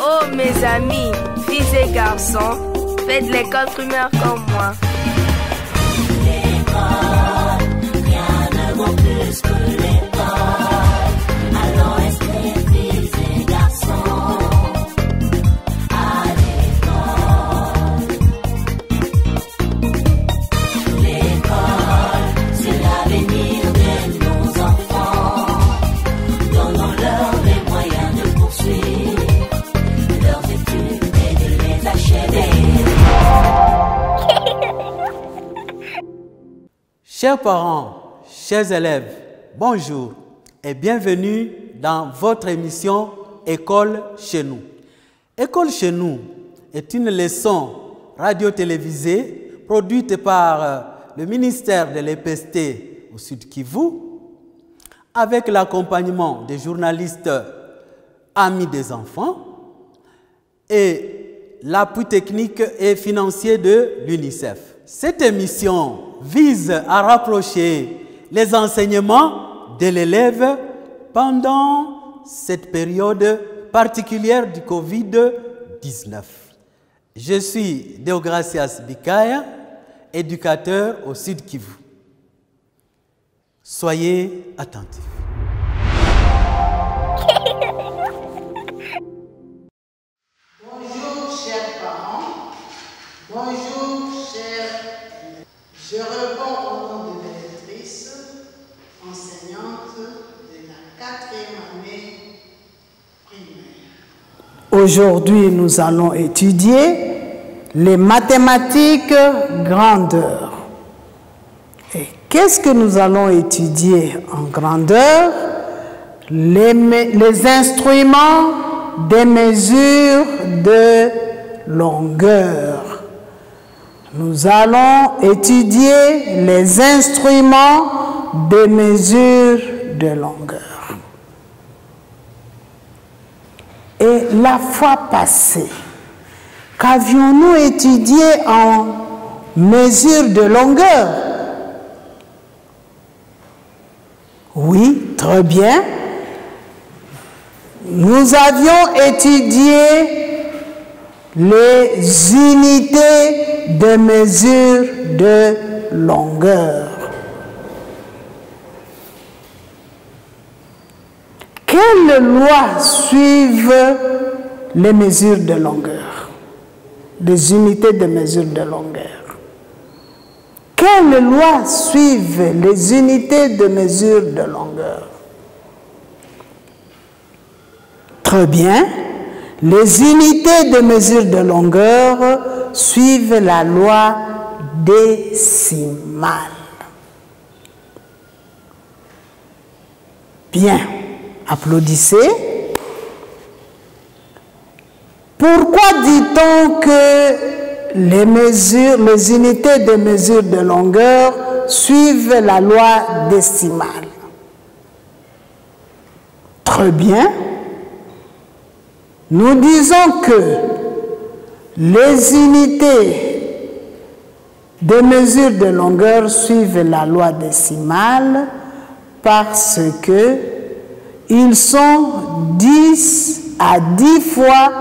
Oh mes amis, filles et garçons, faites l'école primaire comme moi. L'école, rien ne vaut plus que l'école. Allons inscrire filles et garçons à l'école. L'école, c'est l'avenir de nos enfants. Donnons-leur les moyens de poursuivre leurs études et de les achever. Chers parents, chers élèves, bonjour et bienvenue dans votre émission École chez nous. École chez nous est une leçon radio-télévisée produite par le ministère de l'EPST au Sud Kivu avec l'accompagnement des journalistes amis des enfants et l'appui technique et financier de l'UNICEF. Cette émission vise à rapprocher les enseignements de l'élève pendant cette période particulière du Covid-19. Je suis Deogracias Bikaya, éducateur au Sud Kivu. Soyez attentifs. Bonjour chers parents, bonjour chers élèves. Je réponds au nom de l'électrice, enseignante de la 4e année primaire. Aujourd'hui, nous allons étudier les mathématiques grandeur. Et qu'est-ce que nous allons étudier en grandeur? Les instruments des mesures de longueur. Nous allons étudier les instruments de mesure de longueur. Et la fois passée, qu'avions-nous étudié en mesure de longueur? Oui, très bien. Nous avions étudié les unités de mesure de longueur. Quelles lois suivent les mesures de longueur? Les unités de mesure de longueur. Quelles lois suivent les unités de mesure de longueur? Très bien. Les unités de mesure de longueur suivent la loi décimale. Bien. Applaudissez. Pourquoi dit-on que les unités de mesure de longueur suivent la loi décimale? Très bien. Nous disons que les unités de mesure de longueur suivent la loi décimale parce que ils sont 10 à 10 fois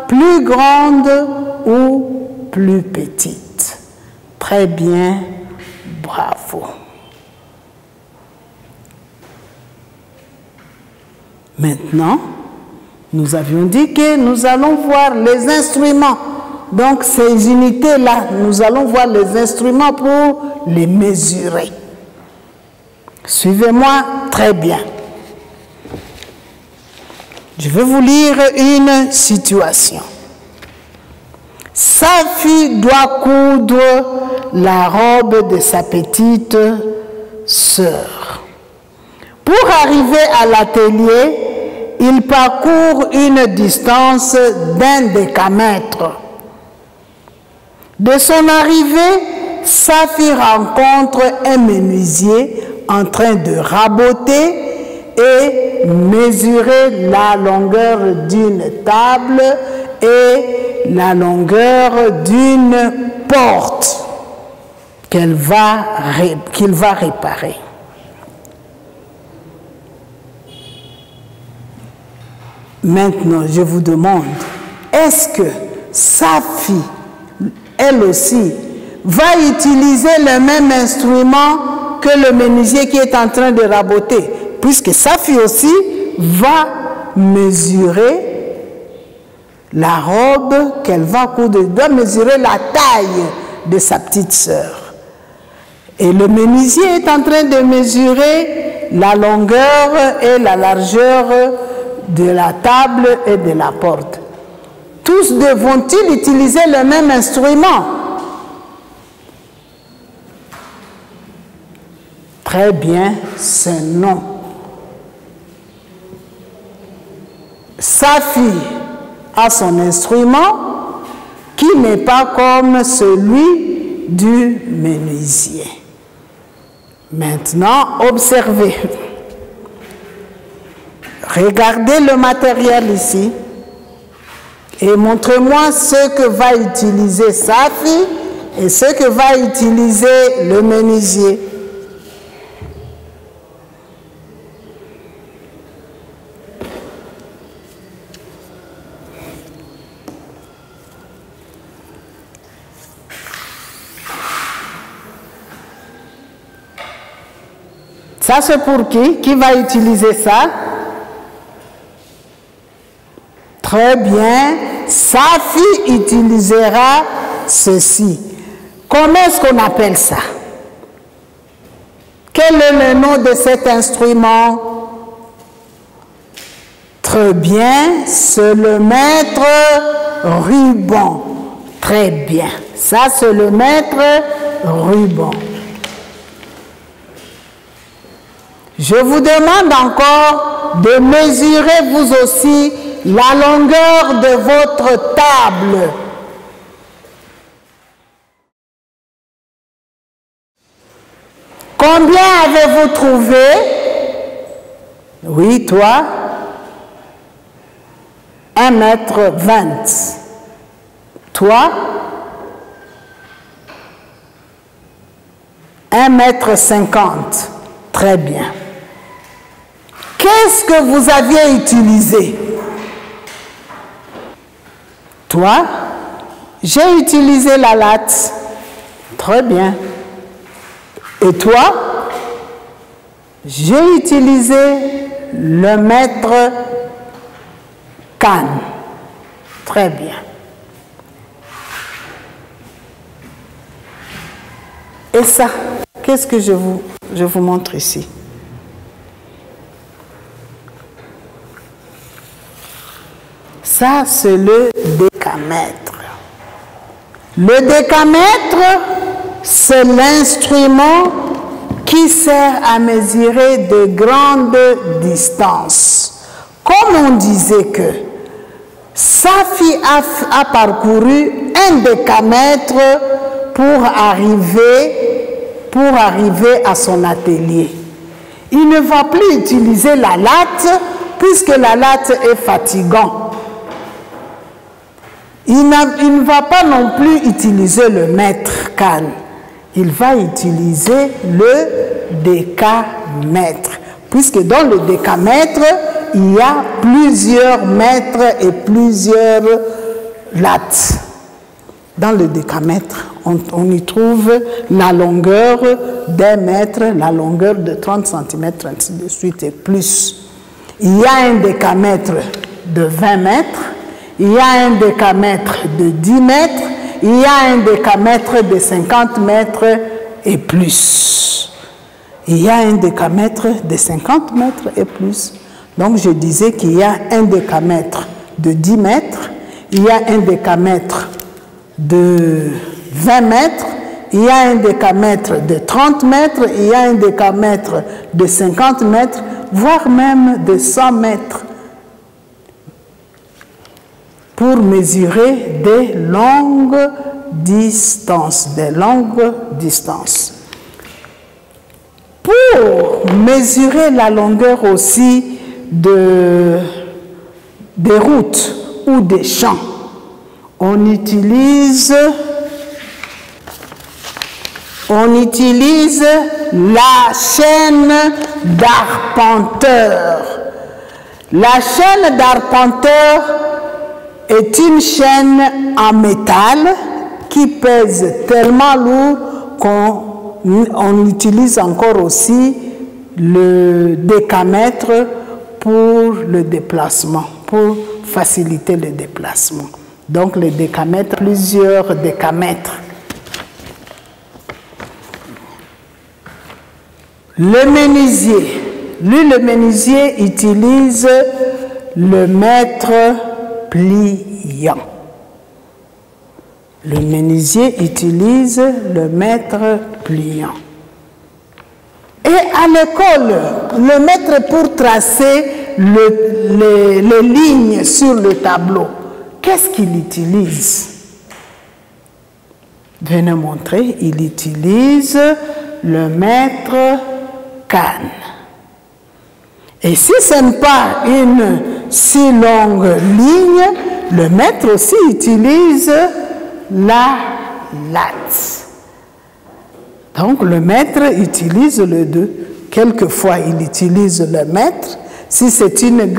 plus grandes ou plus petites. Très bien, bravo. Maintenant, nous avions dit que nous allons voir les instruments. Donc, ces unités-là, nous allons voir les instruments pour les mesurer. Suivez-moi très bien. Je vais vous lire une situation. Safi doit coudre la robe de sa petite sœur. Pour arriver à l'atelier, il parcourt une distance d'1 décamètre. De son arrivée, Safi rencontre un menuisier en train de raboter et mesurer la longueur d'une table et la longueur d'une porte qu'il va réparer. Maintenant, je vous demande, est-ce que sa fille, elle aussi, va utiliser le même instrument que le menuisier qui est en train de raboter? Puisque sa fille aussi va mesurer la robe qu'elle va coudre, elle doit mesurer la taille de sa petite sœur. Et le menuisier est en train de mesurer la longueur et la largeur de la table et de la porte. Tous devront-ils utiliser le même instrument? Très bien, c'est non. Sa fille a son instrument qui n'est pas comme celui du menuisier. Maintenant, observez. Regardez le matériel ici et montrez-moi ce que va utiliser sa fille et ce que va utiliser le menuisier. Ça, c'est pour qui? Qui va utiliser ça? Très bien. Sa fille utilisera ceci. Comment est-ce qu'on appelle ça? Quel est le nom de cet instrument? Très bien. C'est le mètre ruban. Très bien. Ça, c'est le mètre ruban. Je vous demande encore de mesurer vous aussi la longueur de votre table. Combien avez-vous trouvé? Oui, toi? 1,20 m. Toi? 1,50 m. Très bien. Qu'est-ce que vous aviez utilisé? Toi, j'ai utilisé la latte. Très bien. Et toi, j'ai utilisé le mètre canne. Très bien. Et ça, qu'est-ce que je vous montre ici? Ça, c'est le décamètre. Le décamètre, c'est l'instrument qui sert à mesurer de grandes distances. Comme on disait que sa fille a parcouru un décamètre pour arriver à son atelier. Il ne va plus utiliser la latte puisque la latte est fatigante. Il ne va pas non plus utiliser le mètre canne. Il va utiliser le décamètre. Puisque dans le décamètre, il y a plusieurs mètres et plusieurs lattes. Dans le décamètre, on y trouve la longueur d'1 mètre, la longueur de 30 cm, ainsi de suite et plus. Il y a un décamètre de 20 mètres. Il y a un décamètre de 10 mètres, il y a un décamètre de 50 mètres et plus. Il y a un décamètre de 50 mètres et plus. Donc je disais qu'il y a un décamètre de 10 mètres, il y a un décamètre de 20 mètres, il y a un décamètre de 30 mètres, il y a un décamètre de 50 mètres, voire même de 100 mètres. Pour mesurer des longues distances, Pour mesurer la longueur aussi des routes ou des champs, on utilise la chaîne d'arpenteur. La chaîne d'arpenteur est une chaîne en métal qui pèse tellement lourd qu'on utilise encore aussi le décamètre pour le déplacement, pour faciliter le déplacement. Donc le décamètre, plusieurs décamètres. Le menuisier. Lui, le menuisier utilise le mètre pliant. Le menuisier utilise le mètre pliant. Et à l'école, le mètre pour tracer les lignes sur le tableau, qu'est-ce qu'il utilise? Venez montrer, il utilise le mètre canne. Et si ce n'est pas une si longue ligne, le mètre aussi utilise la latte. Donc le mètre utilise le deux. Quelquefois il utilise le mètre si c'est une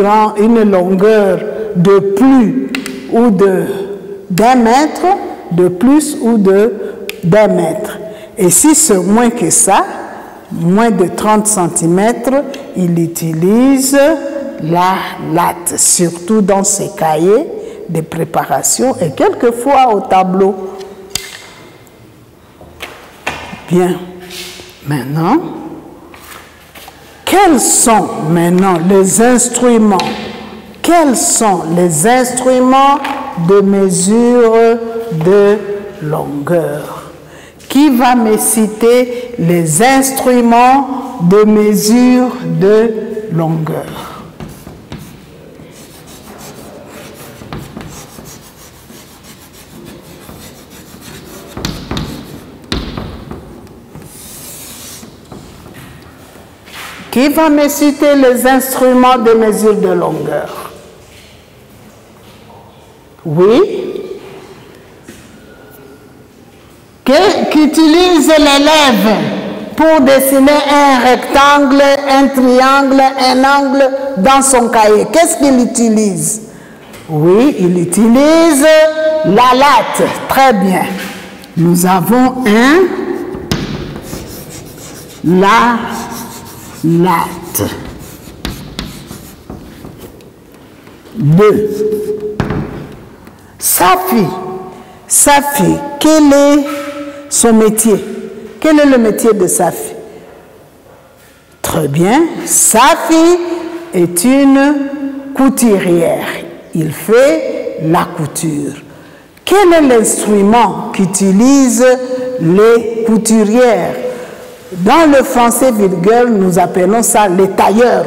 longueur de plus ou d'un mètre, de plus ou d'un mètre. Et si c'est moins que ça, moins de 30 cm, il utilise la latte, surtout dans ses cahiers de préparation et quelquefois au tableau. Bien, maintenant, quels sont maintenant les instruments? Quels sont les instruments de mesure de longueur? Qui va me citer les instruments de mesure de longueur? Qui va me citer les instruments de mesure de longueur? Oui? Qu'utilise l'élève pour dessiner un rectangle, un triangle, un angle dans son cahier? Qu'est-ce qu'il utilise? Oui, il utilise la latte. Très bien. Nous avons la latte. 2. Safi, quel est son métier? Quel est le métier de Safi? Très bien. Safi est une couturière. Il fait la couture. Quel est l'instrument qu'utilisent les couturières? Dans le français vulgaire, nous appelons ça les tailleurs.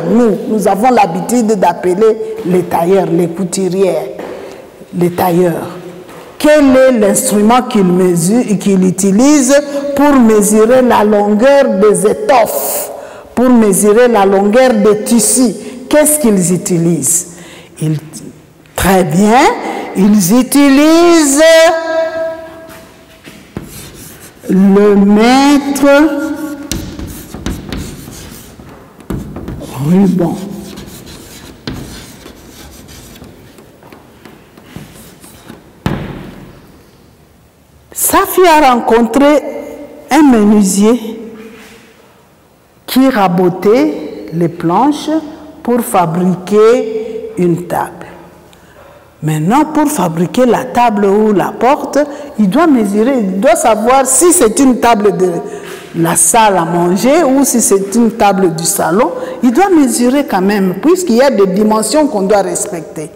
Nous avons l'habitude d'appeler les tailleurs, les couturières, les tailleurs. Quel est l'instrument qu'ils utilisent pour mesurer la longueur des étoffes, pour mesurer la longueur des tissus? Qu'est-ce qu'ils utilisent? Très bien, ils utilisent le mètre ruban. Safi a rencontré un menuisier qui rabotait les planches pour fabriquer une table. Maintenant, pour fabriquer la table ou la porte, il doit mesurer, il doit savoir si c'est une table de la salle à manger ou si c'est une table du salon. Il doit mesurer quand même, puisqu'il y a des dimensions qu'on doit respecter.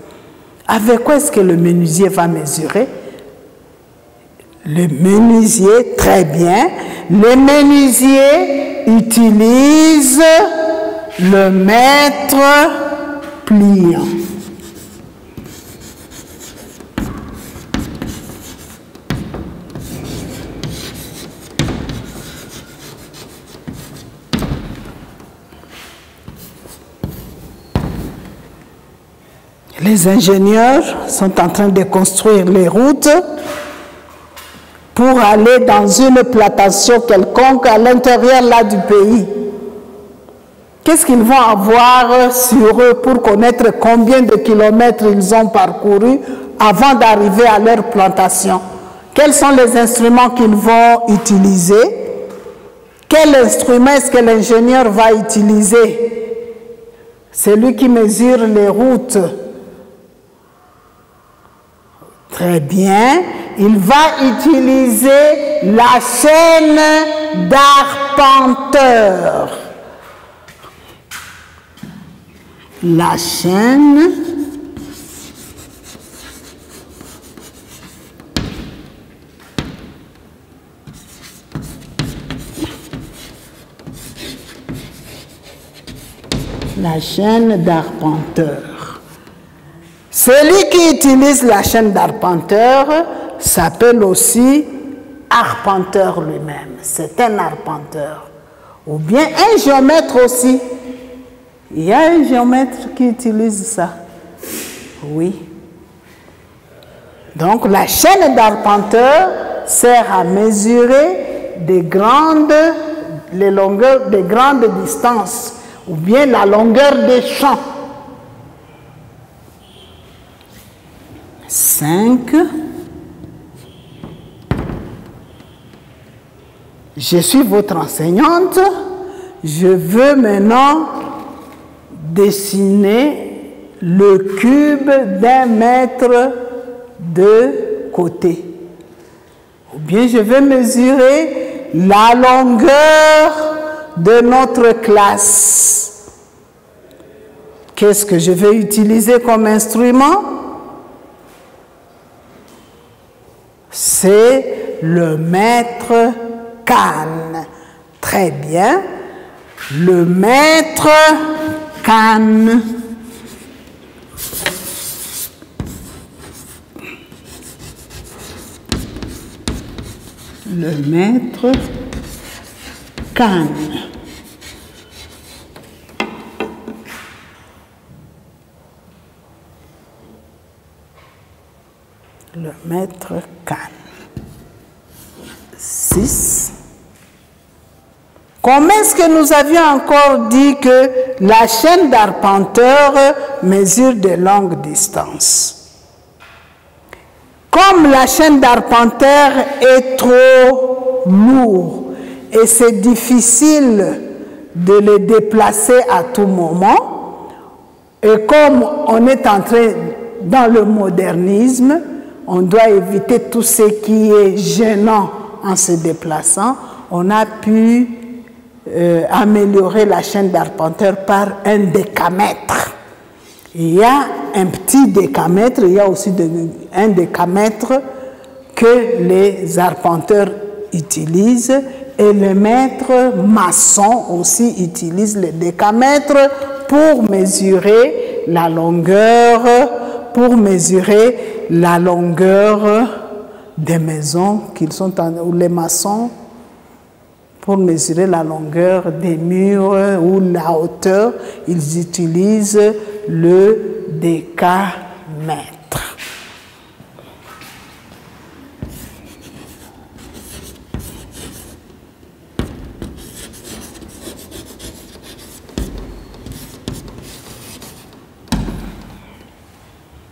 Avec quoi est-ce que le menuisier va mesurer? Le menuisier, très bien, le menuisier utilise le mètre pliant. Les ingénieurs sont en train de construire les routes pour aller dans une plantation quelconque à l'intérieur là du pays. Qu'est-ce qu'ils vont avoir sur eux pour connaître combien de kilomètres ils ont parcouru avant d'arriver à leur plantation. Quels sont les instruments qu'ils vont utiliser? Quel instrument est-ce que l'ingénieur va utiliser? C'est lui qui mesure les routes. Très bien. Il va utiliser la chaîne d'arpenteur. La chaîne d'arpenteur. Celui qui utilise la chaîne d'arpenteur s'appelle aussi arpenteur lui-même. C'est un arpenteur. Ou bien un géomètre aussi. Il y a un géomètre qui utilise ça. Oui. Donc la chaîne d'arpenteur sert à mesurer les longueurs des grandes distances ou bien la longueur des champs. 5. Je suis votre enseignante. Je veux maintenant dessiner le cube d'1 mètre de côté. Ou bien je vais mesurer la longueur de notre classe. Qu'est-ce que je vais utiliser comme instrument? C'est le mètre canne. Très bien. Le mètre canne. Le mètre canne. Le mètre canne. 6. Comment est-ce que nous avions encore dit que la chaîne d'arpenteur mesure de longues distances? Comme la chaîne d'arpenteur est trop lourde et c'est difficile de le déplacer à tout moment, et comme on est entré dans le modernisme, on doit éviter tout ce qui est gênant en se déplaçant, on a pu améliorer la chaîne d'arpenteur par un décamètre. Il y a un petit décamètre, il y a aussi un décamètre que les arpenteurs utilisent et les maîtres maçons aussi utilisent le décamètre pour mesurer la longueur, des maisons qu'ils sont ou les maçons, pour mesurer la longueur des murs ou la hauteur, ils utilisent le décamètre.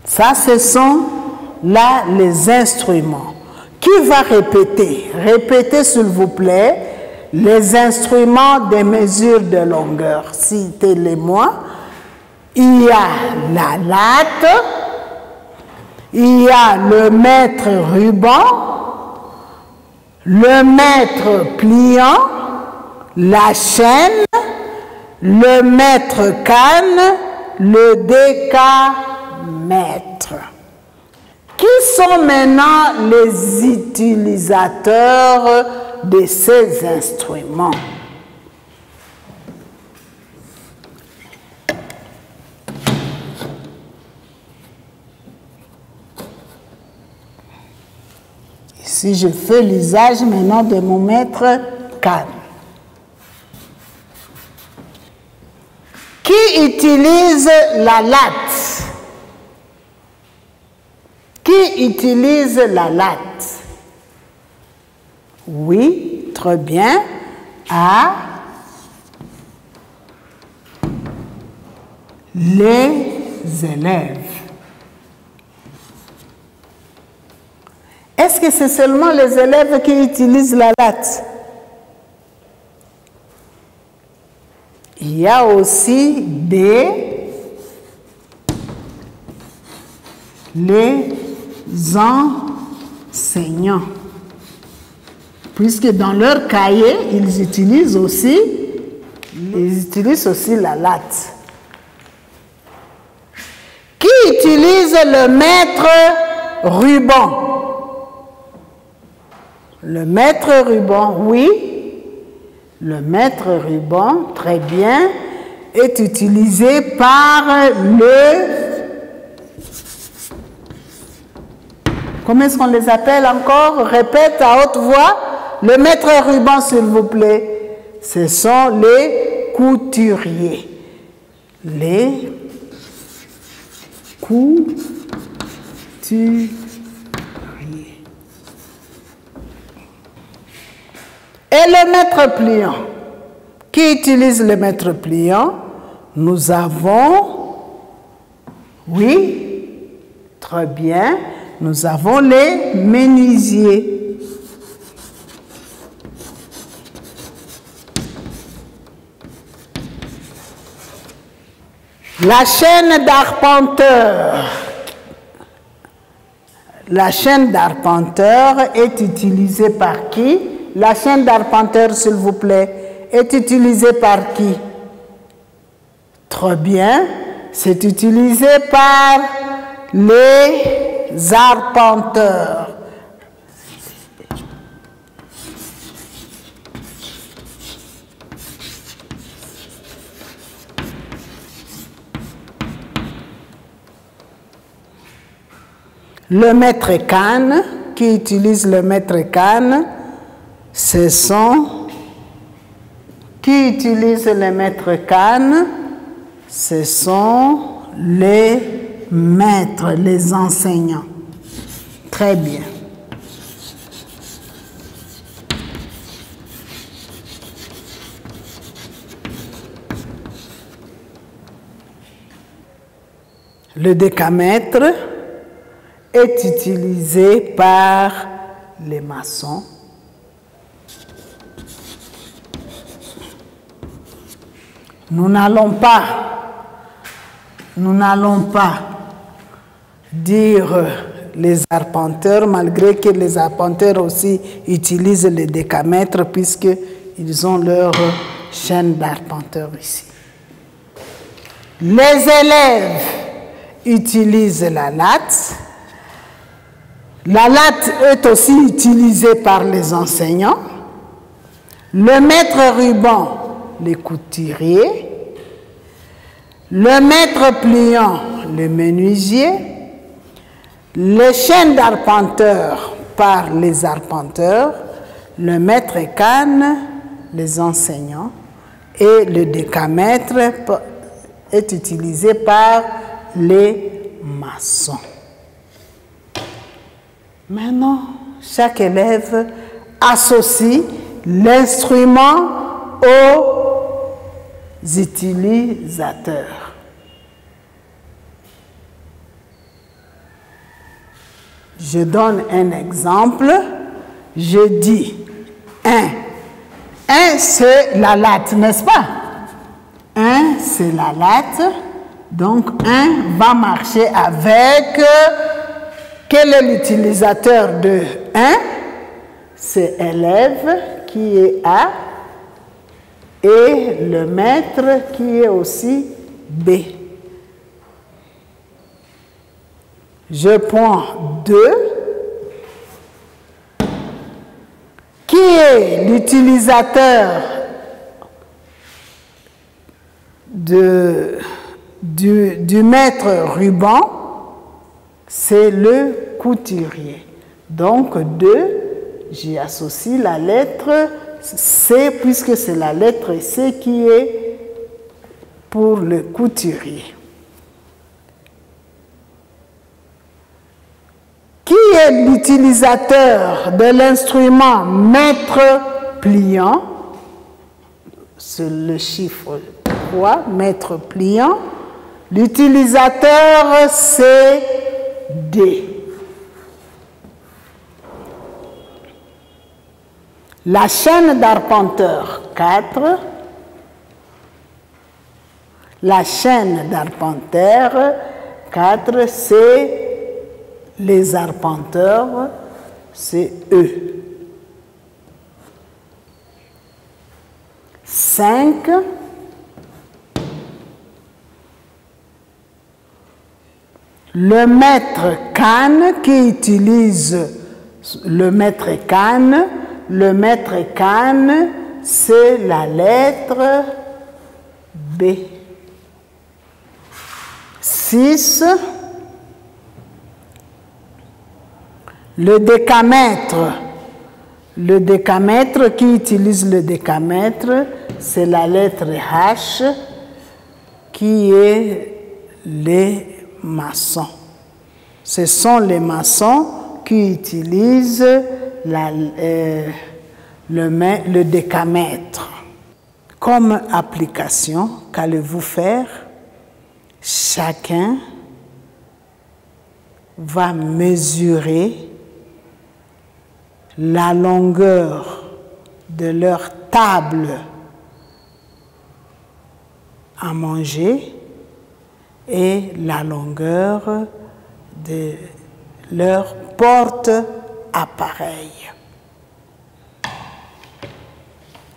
Ça, ce sont là les instruments. Qui va répéter? Répétez, s'il vous plaît, les instruments des mesures de longueur. Citez-les-moi. Il y a la latte, il y a le mètre ruban, le mètre pliant, la chaîne, le mètre canne, le décamètre. Qui sont maintenant les utilisateurs de ces instruments? Ici, je fais l'usage maintenant de mon mètre canne. Qui utilise la latte? Qui utilise la latte? Oui, très bien. A. Les élèves. Est-ce que c'est seulement les élèves qui utilisent la latte? Il y a aussi les enseignants. Puisque dans leur cahier, ils utilisent aussi la latte. Qui utilise le mètre ruban? Le mètre ruban, oui. Le mètre ruban, très bien, est utilisé par comment est-ce qu'on les appelle encore? Répète à haute voix. Le mètre ruban, s'il vous plaît. Ce sont les couturiers. Les couturiers. Et le mètre pliant. Qui utilise le mètre pliant? Nous avons, oui, très bien, nous avons les menuisiers. La chaîne d'arpenteur. La chaîne d'arpenteur est utilisée par qui? La chaîne d'arpenteur, s'il vous plaît, est utilisée par qui? Très bien, c'est utilisé par les arpenteurs. Le maître-canne, qui utilise le maître-canne, ce sont... Qui utilise le maître-canne? Ce sont les maîtres, les enseignants. Très bien. Le décamètre est utilisé par les maçons. Nous n'allons pas dire les arpenteurs, malgré que les arpenteurs aussi utilisent le décamètre puisqu'ils ont leur chaîne d'arpenteurs ici. Les élèves utilisent la latte. La latte est aussi utilisée par les enseignants. Le maître ruban, les couturiers. Le maître pliant, les menuisiers. Les chaînes d'arpenteurs par les arpenteurs. Le maître canne, les enseignants. Et le décamètre est utilisé par les maçons. Maintenant, chaque élève associe l'instrument aux utilisateurs. Je donne un exemple. Je dis 1. 1, c'est la latte, n'est-ce pas? 1, c'est la latte. Donc, 1 va marcher avec... Quel est l'utilisateur de 1? C'est élève qui est A et le maître qui est aussi B. Je prends 2. Qui est l'utilisateur du maître ruban? C'est le couturier. Donc 2, j'y associe la lettre C, puisque c'est la lettre C qui est pour le couturier. Qui est l'utilisateur de l'instrument mètre pliant? C'est le chiffre 3, mètre pliant. L'utilisateur, c'est D. La chaîne d'arpenteur, 4. La chaîne d'arpenteur, 4, c'est les arpenteurs, c'est eux. 5. Le maître canne qui utilise le maître canne, c'est la lettre B. 6. Le décamètre qui utilise le décamètre, c'est la lettre H qui est les maçons. Ce sont les maçons qui utilisent le décamètre. Comme application, qu'allez-vous faire? Chacun va mesurer la longueur de leur table à manger et la longueur de leur porte-appareil.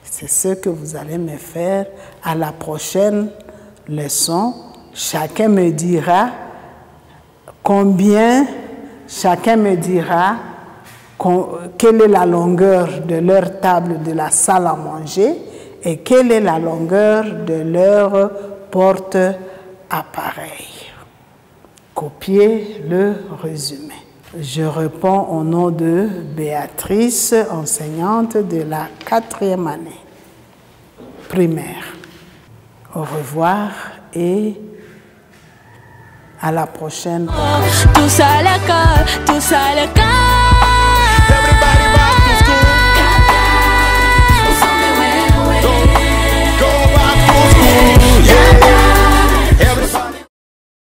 C'est ce que vous allez me faire à la prochaine leçon. Chacun me dira quelle est la longueur de leur table de la salle à manger et quelle est la longueur de leur porte-appareil. Copiez le résumé. Je réponds au nom de Béatrice, enseignante de la 4e année primaire. Au revoir et à la prochaine. Tous à l'école, tous à l'école.